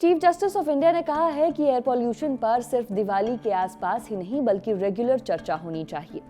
Chief justice of India ने कहा है कि एयर पॉल्यूशन पर सिर्फ दिवाली के आसपास ही नहीं बल्कि रेगुलर चर्चा होनी चाहिए।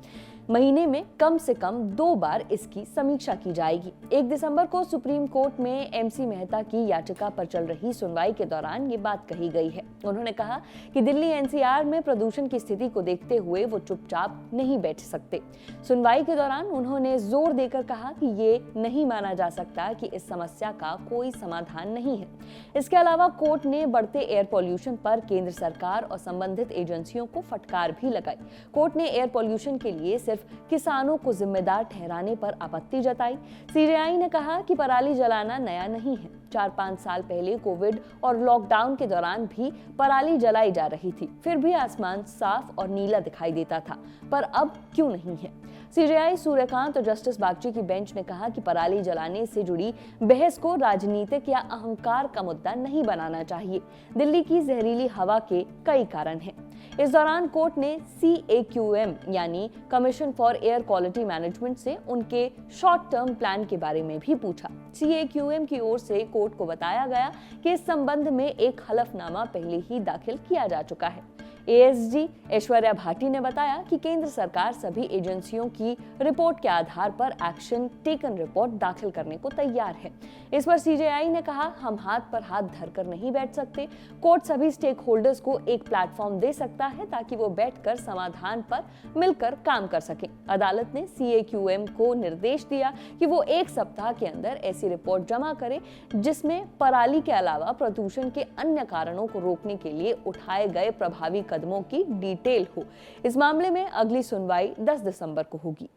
महीने में कम से कम 2 बार इसकी समीक्षा की जाएगी। 1 दिसंबर को सुप्रीम कोर्ट में एमसी मेहता की याचिका पर चल रही सुनवाई के दौरान ये बात कही गई है। उन्होंने कहा कि दिल्ली एनसीआर में प्रदूषण की स्थिति को देखते हुए वो चुपचाप नहीं बैठ सकते। सुनवाई के दौरान उन्होंने जोर देकर कहा कि ये नहीं माना जा सकता कि इस समस्या का कोई समाधान नहीं है। इसके अलावा कोर्ट ने बढ़ते एयर पॉल्यूशन पर केंद्र सरकार और संबंधित एजेंसियों को फटकार भी लगाई। कोर्ट ने एयर पॉल्यूशन के लिए सिर्फ किसानों को जिम्मेदार ठहराने पर आपत्ति जताई। सीजेआई ने कहा कि पराली जलाना नया नहीं है। 4-5 साल पहले कोविड और लॉकडाउन के दौरान भी पराली जलाई जा रही थी, फिर भी आसमान साफ और नीला दिखाई देता था, पर अब क्यों नहीं है। सीजेआई सूर्यकांत और जस्टिस बागची की बेंच ने कहा कि पराली जलाने से जुड़ी बहस को राजनीतिक या अहंकार का मुद्दा नहीं बनाना चाहिए। दिल्ली की जहरीली हवा के कई कारण हैं। इस दौरान कोर्ट ने CAQM यानी commission for air quality management से उनके शॉर्ट टर्म प्लान के बारे में भी पूछा। CAQM की ओर से कोर्ट को बताया गया कि इस संबंध में एक हलफनामा पहले ही दाखिल किया जा चुका है। ASG ऐश्वर्या भाटी ने बताया कि केंद्र सरकार सभी एजेंसियों की रिपोर्ट के आधार पर एक्शन टेकन रिपोर्ट दाखिल करने को तैयार है। इस पर सीजेआई ने कहा, हम हाथ पर हाथ धरकर नहीं बैठ सकते। कोर्ट सभी स्टेक होल्डर्स को एक प्लेटफॉर्म दे सकता है ताकि वो बैठकर समाधान पर मिलकर काम कर सकें। अदालत ने CAQM को निर्देश दिया कि वो 1 सप्ताह के अंदर ऐसी रिपोर्ट जमा करे जिसमें पराली के अलावा प्रदूषण के अन्य कारणों को रोकने के लिए उठाए गए प्रभावी कदमों की डिटेल हो। इस मामले में अगली सुनवाई 10 दिसंबर को होगी।